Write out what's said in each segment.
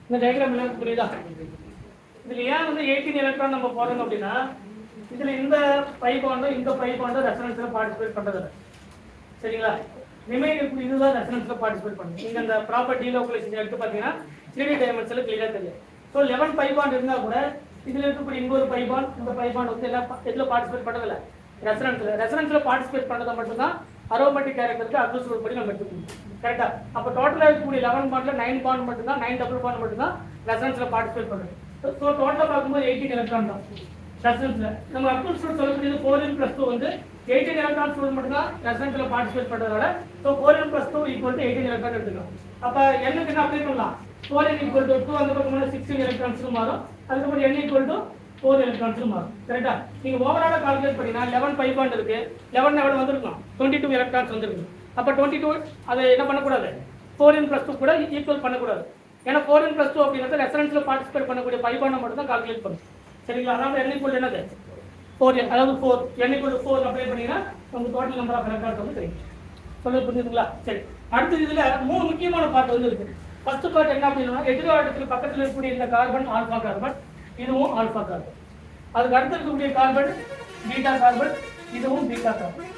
இந்த டயக்ராம் எல்லாம் புரியுதா? இதுல ஏன் வந்து 18 எலக்ட்ரான் நம்ம போறோம் அப்படின்னா, இதுல இந்த பை பாண்டும் இந்த பை பாண்டும் ரெசனன்ஸ்ல பார்ட்டிசிபேட் பண்றது இல்லை. சரிங்களா? ரிமைனிங் இதுதான் ரெசனன்ஸ்ல பார்ட்டிசிபேட் பண்ணும். நீங்க அந்த ப்ராப்பர் டீலோகலைசேஷன் எடுத்து பார்த்தீங்கன்னா 3D டைமென்ஷன்ல கிளியரா தெரியும். ஸோ 11 பை பாண்ட் இருந்தா கூட இதுல இருக்கக்கூடிய இங்க ஒரு பை பாண்ட், இந்த பை பாண்ட் வந்து எல்லாம் எதுல பார்ட்டிசிபேட் பண்றதில்ல, ரெசனன்ஸ்ல பார்ட்டிசிபேட் பண்ணதை மட்டும் தான் அரோமேட்டிக் கேரக்டருக்கு அக்ரூஸ் ரூல் படி நம்ம எடுத்துக்கணும். கரெக்டா? அப்ப டோட்டலா இருக்கக்கூடிய 11 பாண்ட்ல 9 பாண்ட் மட்டும் தான், 9 டபுள் பாண்ட் மட்டும் தான் ரெசனன்ஸ்ல பார்ட்டிசிபேட் பண்றது. ஸோ டோட்டலா பார்க்கும்போது 18 எலக்ட்ரான் தான் ரெசனன்ஸ்ல. நம்ம அக்ரூஸ் ரூல் சொல்லக்கூடியது 4n+2 வந்து 18 எலக்ட்ரான்ஸ் மட்டும் தான் ரெசனன்ஸ்ல பார்ட்டிசிபேட் பண்றதால ஸோ 4n+2 = 18 எலக்ட்ரான் எடுத்துக்கலாம். அப்ப n என்ன அப்ளை பண்ணலாம்? 4n = 2 அந்த பக்கம் 16 எலக்ட்ரான்ஸ் மாறும். அதுக்கப்புறம் n = 4 எலக்ட்ரான்ஸ் மாறும். கரெக்ட்டா? நீங்க ஓவராலா கால்குலேட் பண்ணினா 11 பை பாண்ட் இருக்கு. 11 எவ்வளவு வந்திருக்கும்? 22 எலக்ட்ரான்ஸ் வந்திருக்கு. அப்ப 22 அதை என்ன பண்ண கூடாது? 4n+2 கூட ஈக்குவல் பண்ண கூடாது. ஏன்னா 4n+2 அப்படிங்கிறது ரெசனன்ஸ்ல பார்ட்டிசிபேட் பண்ணக்கூடிய பை பாண்ட் மட்டும் தான் கால்குலேட் பண்ணும். சரிங்களா? அதாவது n = என்னது? 4n, அதாவது 4 n = 4 அப்ளை பண்ணீங்கன்னா உங்களுக்கு டோட்டல் நம்பர் ஆஃப் எலக்ட்ரான்ஸ் வந்து கிடைக்கும். சொல்றது புரியுதுங்களா? சரி, அடுத்து இதுல மூணு முக்கியமான பார்ட் வந்து இருக்கு. ஃபர்ஸ்ட் பார்ட் என்ன அப்படின்னா, எதிராட்டத்துக்கு பக்கத்துல இருக்கக்கூடிய இந்த கார்பன் ஆல்பா கார்பன், இதுவும் ஆல்பா கார்பன். அதுக்கு அடுத்து இருக்கக்கூடிய கார்பன் பீட்டா கார்பன், இதுவும் பீட்டா கார்பன்.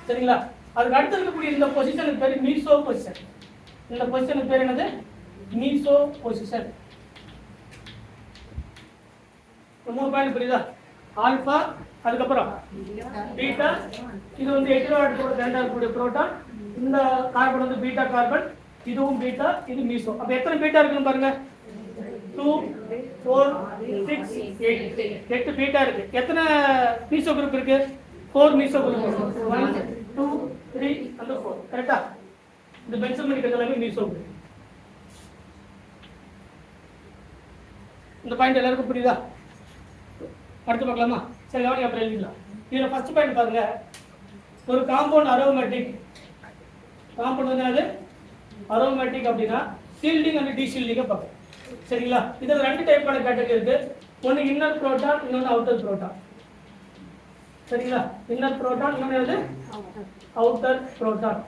சரிங்களா? அதுக்கு அடுத்து இருக்கக்கூடிய இந்த பொசிஷனுக்கு பேர் மீசோ பொசிஷன். இந்த பொசிஷனுக்கு பேர் என்னது? Meso position. மூணு பாயிண்ட் புரியுதா? ஆல்பா, அதுக்கப்புறம் பீட்டா, இது வந்து எதிராட்டத்தோட ஜாயிண்ட் ஆகக்கூடிய புரோட்டான். இந்த கார்பன் வந்து பீட்டா கார்பன், இதுவும் பீட்டா, இது மீசோ. அப்ப எத்தனை பீட்டா இருக்குன்னு பாருங்க. 2 4 6 8 8 பீட்டா இருக்கு. எத்தனை மீசோ குரூப் இருக்கு? 4 மீசோ குரூப். 1 2 3 and 4. கரெக்ட்டா? இந்த பென்சல் மெடிக்கல் எல்லாமே மீசோ குரூப். இந்த பாயிண்ட் எல்லாருக்கும் புரியுதா? அடுத்து பார்க்கலாமா? சரி, கவனி, அப்புறம் எழுதிடலாம். இதுல ஃபர்ஸ்ட் பாயிண்ட் பாருங்க. ஒரு காம்பவுண்ட் அரோமேட்டிக். காம்பவுண்ட் வந்து என்னது? அரோமேட்டிக் அப்படின்னா ஷீல்டிங் அண்ட் டீஷீல்டிங்க பார்ப்போம். சரிங்களா? இதுல ரெண்டு டைப்பான கேட்டகரி இருக்கு. ஒன்னு இன்னர் புரோட்டான், இன்னொன்னு அவுட்டர் புரோட்டான். சரிங்களா? இன்னர் புரோட்டான், இன்னொன்னு அவுட்டர் புரோட்டான்.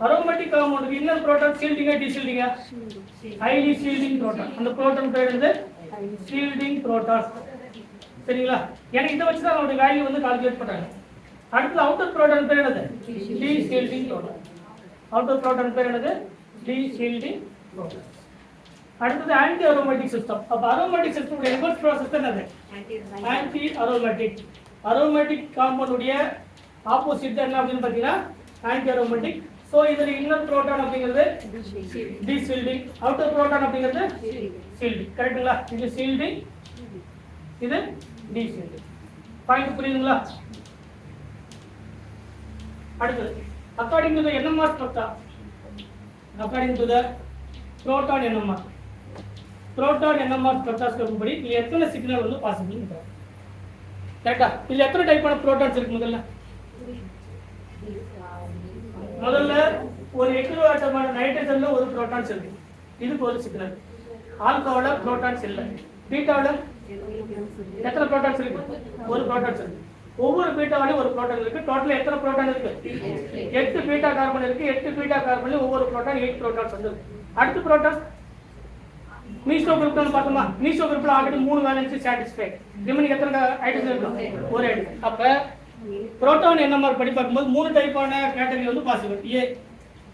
அரோமேட்டிக் காம்பவுண்டுக்கு இன்னர் புரோட்டான் ஷீல்டிங்கா டீஷீல்டிங்கா? Highly shielding proton. அந்த புரோட்டான் பேர் என்னது? Shielding proton. சரிங்களா? எனக்கு இதை வச்சு தான் அவருடைய வேல்யூ வந்து கால்குலேட் பண்றாங்க. அடுத்து அவுட்டர் புரோட்டான் பேர் என்னது? Deshielding proton. Outer proton பேர் என்னது? Deshielding proton. அடுத்தது ஆன்டி அரோமேட்டிக் சிஸ்டம். அப்ப அரோமேட்டிக் சிஸ்டம் உடைய ரிவர்ஸ் ப்ராசஸ் என்னது? Anti aromatic. அரோமேட்டிக் காம்பவுண்ட் உடைய ஆப்போசிட் என்ன அப்படினு பாத்தீங்கன்னா ஆன்டி அரோமேட்டிக். சோ இதுல இன்னர் புரோட்டான் அப்படிங்கிறது டி ஷீல்டிங், அவுட்டர் புரோட்டான் அப்படிங்கிறது ஷீல்டிங். கரெக்ட்டுங்களா? இது ஷீல்டிங், இது டி ஷீல்டிங். பாயிண்ட் புரியுதுங்களா? அடுத்து according to the NMR structure, according to the proton NMR, proton NMR spectroscopy படி இதுல எத்தனை சிக்னல் வந்து பாசிபிள் இருக்கு? கரெக்ட்டா? இதுல எத்தனை டைப்பான புரோட்டான்ஸ் இருக்கு? முதல்ல ஒரு ஹெட்ரோ ஆட்டமான நைட்ரஜன்ல ஒரு புரோட்டான்ஸ் இருக்கு. இதுக்கு ஒரு சிக்னல். ஆல்பாவுல புரோட்டான்ஸ் இல்ல. பீட்டாவுல எத்தனை புரோட்டான்ஸ் இருக்கு? ஒரு புரோட்டான்ஸ் இருக்கு. ஒவ்வொரு பீட்டாவிலும் ஒரு புரோட்டான் இருக்கு. டோட்டல் எத்தனை புரோட்டான் இருக்கு? 8 பீட்டா கார்பன் இருக்கு. 8 பீட்டா கார்பன்ல ஒவ்வொரு புரோட்டான் 8 புரோட்டான்ஸ் வந்து இருக்கு. அடுத்த புரோட்டான் மீசோ குரூப்ல பார்த்தோமா? மீசோ குரூப்ல ஆல்ரெடி 3 வேலன்ஸ் சாட்டிஸ்ஃபை. ரிமைனிங் எத்தனை ஹைட்ரஜன் இருக்கு? ஒரு ஹைட்ரஜன். அப்ப புரோட்டான் NMR படி பார்க்கும்போது 3 டைப்பான கேட்டகரி வந்து possible. A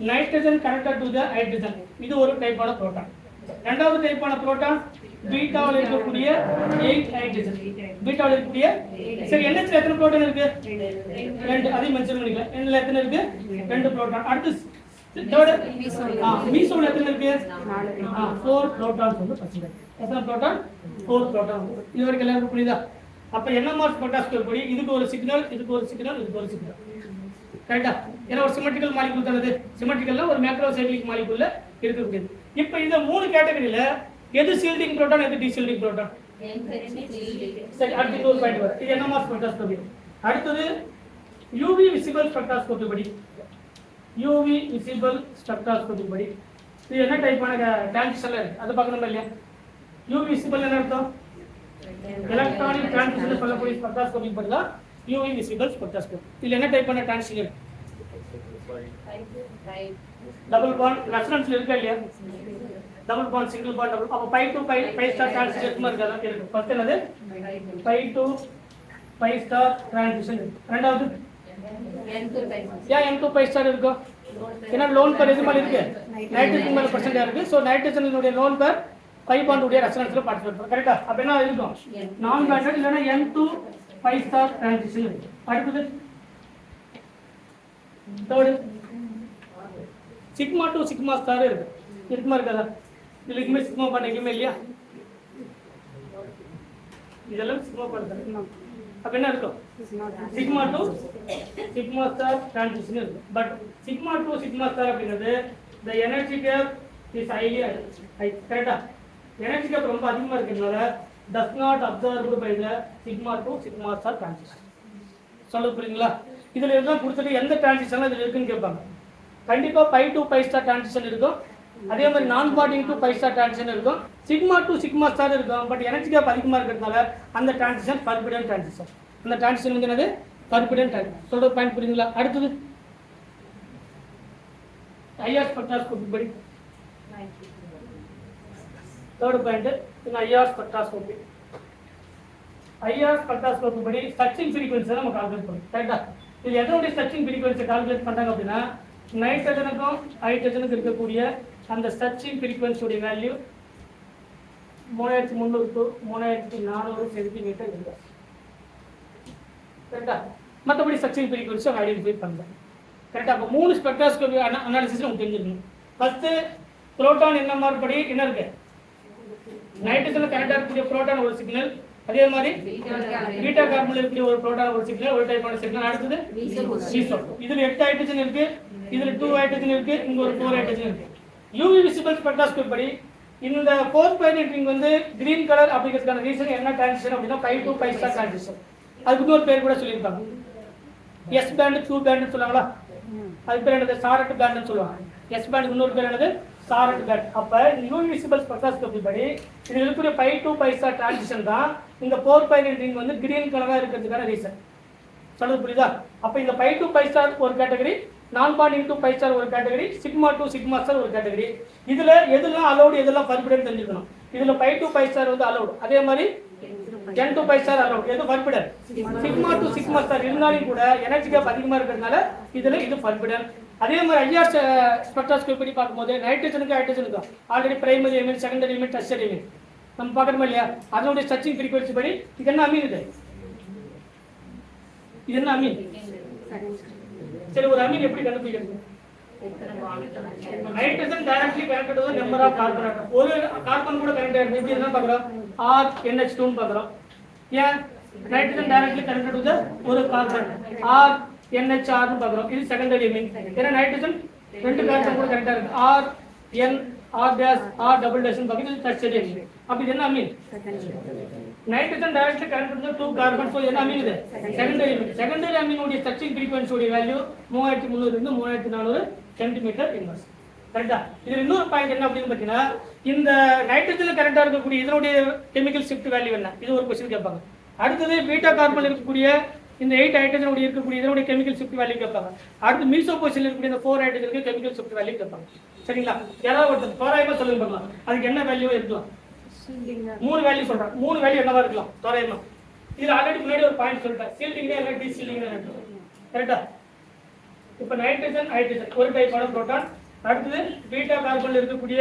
nitrogen connected to the hydrogen, இது ஒரு டைப்பான புரோட்டான். இரண்டாவது டைப்பான புரோட்டான் பீட்டாவில் இருக்கக்கூடிய 8 ஹைட்ரஜன். பீட்டாவில் இருக்கக்கூடிய சரி NH எத்தனை புரோட்டான் இருக்கு? 2. அதையும் மென்ஷன் பண்ணிக்கலாம். N ல எத்தனை இருக்கு? 2 புரோட்டான். அடுத்து தேர்ட் மீசோல எத்தனை இருக்கு? 4 புரோட்டான்ஸ் வந்து பாசிபிள். எத்தனை புரோட்டான்? 4 புரோட்டான். இது வரைக்கும் எல்லாருக்கும் புரியுதா? அப்ப NMR ஸ்பெக்ட்ரோஸ்கோபி படி இதுக்கு ஒரு சிக்னல், இதுக்கு ஒரு சிக்னல், இதுக்கு ஒரு சிக்னல். கரெக்ட்டா? ஏன்னா ஒரு சிமெட்ரிக்கல் மாலிக்யூல் தானது. சிமெட்ரிக்கல்ல ஒரு மேக்ரோசைக்ளிக் மாலிக்யூல்ல இருக்கக்கூடியது. இப்போ இந்த 3 கேட்டகரியில எது ஷீல்டிங் புரோட்டான், எது டீஷீல்டிங் புரோட்டான்? சரி, அடுத்து ஒரு பாயிண்ட் வர. இது NMR ஸ்பெக்ட்ரோஸ்கோபி. அடுத்து UV விசிபிள் ஸ்பெக்ட்ரோஸ்கோபி படி, UV விசிபிள் ஸ்பெக்ட்ரோஸ்கோபி படி இது என்ன டைப்பான டிரான்சிஷன்ல இருக்கு அது பார்க்கணுமா இல்லையா? UV விசிபிள் என்ன அர்த்தம்? எலக்ட்ரானிக் டிரான்சிஷன் சொல்லக்கூடிய ஸ்பெக்ட்ரோஸ்கோபி படி தான் UV விசிபிள் ஸ்பெக்ட்ரோஸ்கோபி. இதுல என்ன டைப்பான டிரான்சிஷன் இருக்கு? டபுள் பாண்ட் ரெசனன்ஸ்ல இருக்கா இல்லையா? Double bond single bond double. அப்போ pi to pi star transition இருக்காது இருக்கு. ஃபர்ஸ்ட் என்னது pi to pi star transition. ரெண்டாவது ஏன் n to பை ஸ்டார் இருக்கும்? ஏன்னா லோன் பேர் எது மாதிரி இருக்கு? நைட்ரஜன் மேல பர்சன்டேஜ் இருக்கு. ஸோ நைட்ரஜனுடைய லோன் பேர் பை பாண்ட் உடைய ரெசனன்ஸ்ல பார்ட்டிசிபேட் பண்ணும். கரெக்டா? அப்ப என்ன இருக்கும்? நான் பேண்டட் இல்லனா n to pi star transition இருக்கு. அடுத்து third sigma to sigma star இருக்கு. இருக்குமா இருக்காதா? இதுல எதுவுமே சிக்மா பாண்ட் எதுவுமே இல்லையா? இதெல்லாம் சிக்மா பாண்ட் தான். அப்ப என்ன இருக்கும்? Sigma to sigma star transition இருக்கு. But sigma to sigma star அப்படிங்கிறது the energy gap is highly high. கரெக்டா? எனர்ஜி கேப் ரொம்ப அதிகமா இருக்கிறதுனால does not absorbed by the sigma to sigma star transition. சொல்ல புரியுங்களா? இதுல எல்லாம் கொடுத்துட்டு எந்த டிரான்சிஷன்ல இதுல இருக்குன்னு கேட்பாங்க. கண்டிப்பா pi to pi star transition இருக்கும். அதே மாதிரி non bonding to pi star transition இருக்கும். சிக்மா டு சிக்மா ஸ்டார் இருக்கும். பட் எனர்ஜி கேப் அதிகமா இருக்கிறதுனால அந்த டிரான்சிஷன் பர்பிடன் டிரான்சிஷன். அந்த டிரான்சிஷன் வந்து என்னது? Forbidden transition. சொல்ற பாயிண்ட் புரியுங்களா? அடுத்தது ஐஆர் ஸ்பெக்ட்ரோஸ்கோபி படி third point IR spectroscopy. IR spectroscopy படி ஸ்ட்ரக்சரிங் ஃப்ரீக்வென்சி நம்ம கால்குலேட் பண்ணுவோம். கரெக்டா? இது எதனுடைய ஸ்ட்ரக்சரிங் ஃப்ரீக்வென்சி கால்குலேட் பண்றாங்க அப்படின்னா நைட்ரஜனுக்கும் ஹைட்ரஜனுக்கும் இருக்கக்கூடிய அந்த ஸ்ட்ரக்சரிங் ஃப்ரீக்வென்சியோட வேல்யூ 3300 to 3400 சென்டிமீட்டர் இருக்கு. கரெக்டா? மற்றபடி ஸ்ட்ரக்சரிங் ஃப்ரீக்வென்சி ஐடென்டிஃபை பண்றாங்க. கரெக்டா? அப்போ மூணு ஸ்பெக்ட்ரோஸ்கோபி அனாலிசிஸ் நமக்கு தெரிஞ்சிருக்கணும். ஃபர்ஸ்ட் புரோட்டான் என்ன மாதிரி என்ன இருக்கு? நைட்ரஜன்ல கனெக்ட் ஆகக்கூடிய புரோட்டான் ஒரு சிக்னல். அதே மாதிரி பீட்டா கார்பன்ல இருக்கக்கூடிய ஒரு புரோட்டான் ஒரு சிக்னல், ஒரு டைப்பான சிக்னல். அடுத்தது மீசோ. இதுல 8 ஹைட்ரஜன் இருக்கு, இதுல 2 ஹைட்ரஜன் இருக்கு, இங்க ஒரு 4 ஹைட்ரஜன் இருக்கு. UV விசிபிள் ஸ்பெக்ட்ரோஸ்கோபி படி இந்த 4 பைனரி ரிங் வந்து கிரீன் கலர் அப்படிங்கிறதுக்கான ரீசன் என்ன டிரான்சிஷன் அப்படின்னா pi to pi star transition. அதுக்கு இன்னொரு பேர் கூட சொல்லியிருப்பாங்க. எஸ் பேண்ட் Q பேண்ட் சொல்லுவாங்களா? அது பேர் என்னது? சாரட் பேண்ட்னு சொல்லுவாங்க. எஸ் பேண்ட் இன்னொரு பேர் என்னது? சாரட் பேண்ட். அப்ப UV விசிபிள் ஸ்பெக்ட்ரோஸ்கோபி படி இதுல இருக்கக்கூடிய pi to pi star transition தான் இந்த 4 பைனரி ரிங் வந்து கிரீன் கலரா இருக்கிறதுக்கான ரீசன். சொல்றது புரியுதா? அப்ப இந்த பை டு பை ஸ்டார் ஒரு category, non bonding to pi star ஒரு category, sigma to sigma star ஒரு கேட்டகரி. இதுல எதெல்லாம் அலௌட் எதெல்லாம் பர்பிடன் தெரிஞ்சுக்கணும். இதுல பை டு பை ஸ்டார் வந்து அலௌட். அதே மாதிரி n to pi star allowed. எது forbidden? Sigma to sigma star இருந்தாலும் கூட எனர்ஜி கேப் அதிகமா இருக்கிறதுனால இதுல இது பர்பிடன். அதே மாதிரி ஐஆர் ஸ்பெக்ட்ரோஸ்கோபி படி பார்க்கும்போது நைட்ரஜனுக்கு ஹைட்ரஜனுக்கு already primary amide, secondary amide, tertiary amide நம்ம பார்க்கணுமா இல்லையா? அதனுடைய ஸ்ட்ரக்சரிங் ஃப்ரீக்வென்சி படி இது என்ன அமீன்? இது என்ன அமீன்? சரி, ஒரு அமீன் எப்படி கண்டுபிடிக்கிறது? Nitrogen directly connected to number of carbon atom. ஒரு கார்பன் கூட கனெக்ட் ஆயிருக்கு. எப்படி என்ன பார்க்கறோம்? RNH2 னு பார்க்கறோம். ஏன் நைட்ரஜன் டைரக்ட்லி கனெக்டட் டு ஒரு கார்பன் RNHR னு பார்க்கறோம். இது செகண்டரி அமீன். ஏன்னா நைட்ரஜன் ரெண்டு கார்பன் கூட கனெக்ட் ஆயிருக்கு. RN R dash R double dash னு பார்க்கறது டெர்ஷியரி அமீன். அப்ப இது என்ன amine? Nitrogen directly connected to 2 carbon. So என்ன அமீன் இது? செகண்டரி அமீன். செகண்டரி அமீன் உடைய ஸ்ட்ரக்சரிங் ஃப்ரீக்வென்சி உடைய வேல்யூ 3300 இருந்து 3400 சென்டிமீட்டர் இன்வெர்ஸ். கரெக்ட்டா? இதுல இன்னொரு பாயிண்ட் என்ன அப்படினு பார்த்தீங்கன்னா இந்த நைட்ரஜன்ல கனெக்டா இருக்கக்கூடிய இதனுடைய கெமிக்கல் ஷிஃப்ட் வேல்யூ என்ன? இது ஒரு क्वेश्चन கேட்பாங்க. அடுத்து பீட்டா கார்பன்ல இருக்கக்கூடிய இந்த 8 ஹைட்ரஜன் உடைய இருக்கக்கூடிய இதனுடைய கெமிக்கல் ஷிஃப்ட் வேல்யூ கேட்பாங்க. அடுத்து மீசோ பொசிஷன்ல இருக்கக்கூடிய இந்த 4 ஹைட்ரஜனுக்கு கெமிக்கல் ஷிஃப்ட் வேல்யூ கேட்பாங்க. சரிங்களா? யாராவது ஒருத்தர் தோராயமா சொல்லுங்க பார்க்கலாம். அதுக்கு என்ன வேல்யூ இருக்கலாம்? மூணு வேல்யூ சொல்றேன். மூணு வேல்யூ என்னவா இருக்கலாம் தோராயமா? இதுல ஆல்ரெடி முன்னாடி ஒரு பாயிண்ட் சொல்லிட்டேன். ஷீல்டிங் இல்ல டீஷீல்டிங் கரெக்ட்டா? இப்போ நைட்ரஜன் ஹைட்ரஜன் ஒரு டைப்பான புரோட்டான். அடுத்து பீட்டா கார்பன்ல இருக்கக்கூடிய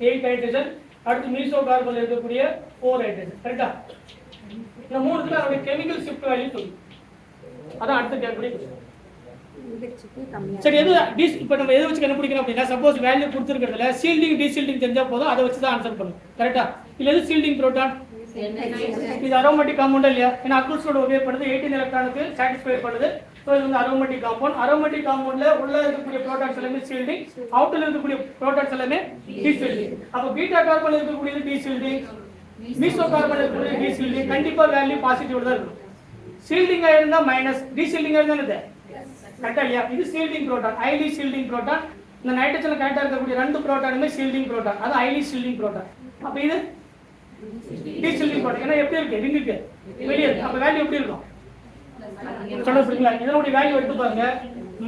8 ஹைட்ரஜன். அடுத்து மீசோ கார்பன்ல இருக்கக்கூடிய 4 ஹைட்ரஜன். கரெக்ட்டா? இந்த மூணுத்துல அதோட கெமிக்கல் ஷிஃப்ட் வேல்யூ சொல்லுங்க. அதான் அடுத்து கேட்கக்கூடிய क्वेश्चन. சரி, எது இப்போ நம்ம எதை வச்சு கண்டுபிடிக்கணும் அப்படின்னா சப்போஸ் வேல்யூ கொடுத்துருக்கிறதுல ஷீல்டிங் டீஷீல்டிங் தெரிஞ்சா போதும். அதை வச்சு தான் ஆன்சர் பண்ணணும். கரெக்டா? இல்ல எது ஷீல்டிங் புரோட்டான்? இது அரோமேட்டிக் காம்பவுண்ட் இல்லையா? ஏன்னா அக்ரூஸ்லோட உபயோகப்படுது 18 எலக்ட்ரானுக்கு சாட்டிஸ்ஃபை பண்ணுது. ஸோ இது வந்து அரோமேட்டிக் காம்பவுண்ட். அரோமேட்டிக் காம்பவுண்ட்ல உள்ள இருக்கக்கூடிய புரோட்டான்ஸ் எல்லாமே ஷீல்டிங், அவுட்டர்ல இருக்கக்கூடிய புரோட்டான்ஸ் எல்லாமே டீஷீல்டிங். அப்போ பீட்டா கார்பன்ல இருக்கக்கூடியது டீஷீல்டிங், மீசோ கார்பன்ல இருக்கக்கூடியது டீஷீல்டிங். கண்டிப்பா வேல்யூ பாசிட்டிவ் தான் இருக்கும். ஷீல்டிங்கா இருந்தா மைனஸ், டீஷீல்டிங்கா இருந்தா என்னது? கரெக்டா இல்லையா? இது shielding proton, highly shielding proton. இந்த நைட்ரஜன்ல கரெக்டா இருக்கக்கூடிய ரெண்டு புரோட்டானுமே ஷீல்டிங் புரோட்டான். அது ஹைலி ஷீல்டிங் புரோட்டான். அப்ப இது டீஷீல்டிங் புரோட்டான். ஏன்னா எப்படி இருக்கு? ரிங் இருக்கு, வெளியே இருக்கு. அப்ப வேல்யூ எப்படி இருக்கும் சொல்ல புரியுங்களா? இதனுடைய வேல்யூ எடுத்து பாருங்க.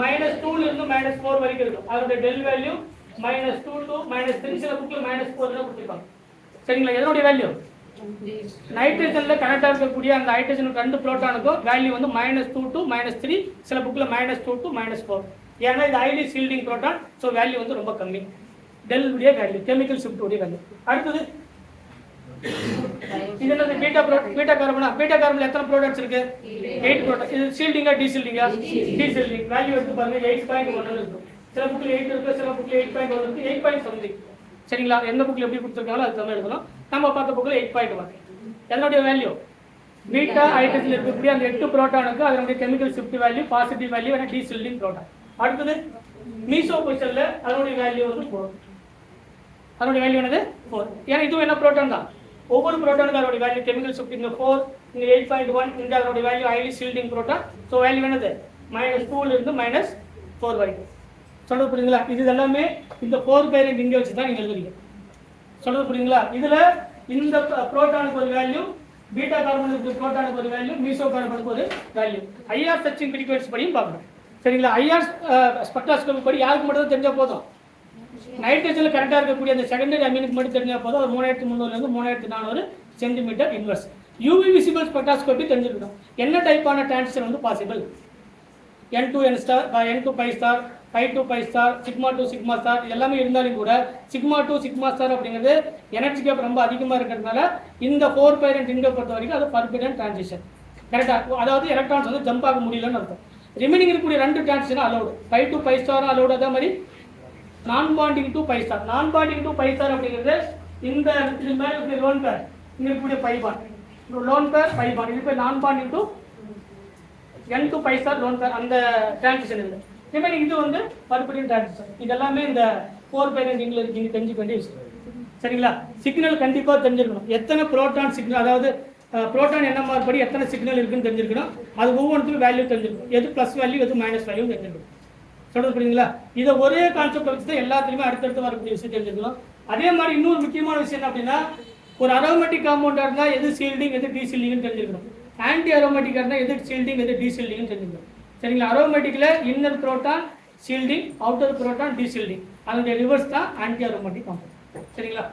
-2 ல இருந்து -4 வரைக்கும் இருக்கும். அதோட டெல் வேல்யூ -2 to -3, சில புக்கில் -4 தான் கொடுத்துருப்பாங்க. சரிங்களா? எதனுடைய வேல்யூ? நைட்ரஜன்ல கனெக்டாக இருக்கக்கூடிய அந்த ஹைட்ரஜனுக்கு 2 புரோட்டானுக்கும் வேல்யூ வந்து -2 to -3, சில புக்கில் -2 to -4. ஏன்னா இது highly shielding proton, so value வந்து ரொம்ப கம்மி. டெல் உடைய வேல்யூ, கெமிக்கல் ஷிஃப்ட் உடைய வேல்யூ. அடுத்தது இது என்னது? பீட்டா கார்பனா? பீட்டா கார்பன்ல எத்தனை ப்ராடக்ட்ஸ் இருக்கு? 8 ப்ராடக்ட். இது ஷீல்டிங்கா டீஷீல்டிங்கா? டீஷீல்டிங். வேல்யூ எடுத்து பாருங்க, 8.1 இருக்கு. சில புக்ல 8 இருக்கு, சில புக்ல 8.1 இருக்கு, 8.something. சரிங்களா? எந்த புக்ல எப்படி கொடுத்துருக்காங்களோ அது தமிழ் எழுதணும். நம்ம பார்த்த புக்ல 8.1. அதனுடைய வேல்யூ பீட்டா ஹைட்ரஜன் இருக்கக்கூடிய அந்த 8 புரோட்டானுக்கு அதனுடைய chemical shift value positive value என்ன? டீஷீல்டிங் புரோட்டான். அடுத்தது மீசோ பொசிஷன்ல அதனுடைய வேல்யூ வந்து 4. அதனுடைய வேல்யூ என்னது? 4. ஏன்னா இதுவும் என்ன புரோட்டான் தான். ஒவ்வொரு புரோட்டானுக்கு அதனுடைய வேல்யூ கெமிக்கல் ஷிஃப்ட் இங்க 4, இங்க 8.1, இங்க அதனுடைய value highly shielding proton. So value என்னது? -2 ல இருந்து -4 வரைக்கும். சொல்றது புரியுதுங்களா? இது எல்லாமே இந்த 4 பேரண்ட் இங்க வச்சு தான் நீங்க எழுதுறீங்க. சொல்றது புரியுதுங்களா? இதுல இந்த புரோட்டானுக்கு ஒரு வேல்யூ, பீட்டா கார்பனுக்கு புரோட்டானுக்கு ஒரு வேல்யூ, மீசோ கார்பனுக்கு ஒரு வேல்யூ. ஐஆர் சர்ச்சிங் ஃப்ரீக்வென்சி படியும் பார்க்கணும். சரிங்களா? ஐஆர் ஸ்பெக்ட்ரோஸ்கோபி படி யாருக்கு மட்டும் தான் தெரிஞ்சா போதும்? நைட்ரஜன்ல கரெக்டாக இருக்கக்கூடிய அந்த செகண்டரி அமீனுக்கு மட்டும் தெரிஞ்சால் போதும். ஒரு 3300 3400 centimetre inverse. UV visible spectroscopy தெரிஞ்சிருக்கணும். என்ன டைப்பான டிரான்சிஷன் வந்து possible? N2 N star, N2 pi star, Pi2 pi star, sigma 2 sigma star எல்லாமே இருந்தாலும் கூட sigma 2 sigma star அப்படிங்கிறது எனர்ஜி கேப் ரொம்ப அதிகமாக இருக்கிறதுனால இந்த 4 பேரண்ட் ரிங்கை பொறுத்த வரைக்கும் அது ஃபர்பிடன் டிரான்சிஷன். கரெக்டாக, அதாவது எலக்ட்ரான்ஸ் வந்து ஜம்ப் ஆக முடியலன்னு அர்த்தம். ரிமைனிங் இருக்கக்கூடிய 2 transition allowed. Pi2 pi star allowed. அதே மாதிரி non bonding to pi star. நான் பாண்டிங் டு pi star அப்படிங்கிறது இந்த இது மேலே இருக்கக்கூடிய லோன் பேர், இங்கே இருக்கக்கூடிய by bond, loan pair pi bond, இது பேர் நான் bonding to N2 pi star lone pair, அந்த டிரான்சிஷன் இல்லை. ரிமைனிங் இது வந்து ஃபர்பிடன் டிரான்சிஷன். இது எல்லாமே இந்த 4 பேரண்ட் ரிங்ல நீங்க தெரிஞ்சுக்க வேண்டிய விஷயம். சரிங்களா? சிக்னல் கண்டிப்பாக தெரிஞ்சிருக்கணும். எத்தனை புரோட்டான் சிக்னல், அதாவது புரோட்டான் NMR படி எத்தனை சிக்னல் இருக்குன்னு தெரிஞ்சிருக்கணும். அது ஒவ்வொன்றுக்கும் வேல்யூ தெரிஞ்சிருக்கணும். எது ப்ளஸ் வேல்யூ, எது மைனஸ் வேல்யூ தெரிஞ்சிருக்கணும். சொல்றது புரியுதுங்களா? இதை ஒரே கான்செப்ட் வச்சு தான் எல்லாத்துலேயுமே அடுத்தடுத்து வரக்கூடிய விஷயம் தெரிஞ்சுக்கணும். அதே மாதிரி இன்னொரு முக்கியமான விஷயம் என்ன அப்படின்னா, ஒரு அரோமேட்டிக் காம்பவுண்டாக இருந்தால் எது ஷீல்டிங் எது டீஷீல்டிங்னு தெரிஞ்சிருக்கணும். ஆன்டி அரோமேட்டிக்காக இருந்தால் எது ஷீல்டிங் எது டீஷீல்டிங்னு தெரிஞ்சுக்கணும். சரிங்களா? அரோமேட்டிக்கில் inner proton shielding, outer proton deshielding, அதனுடைய ரிவர்ஸ் தான் ஆன்டி அரோமேட்டிக் காம்பவுண்ட். சரிங்களா?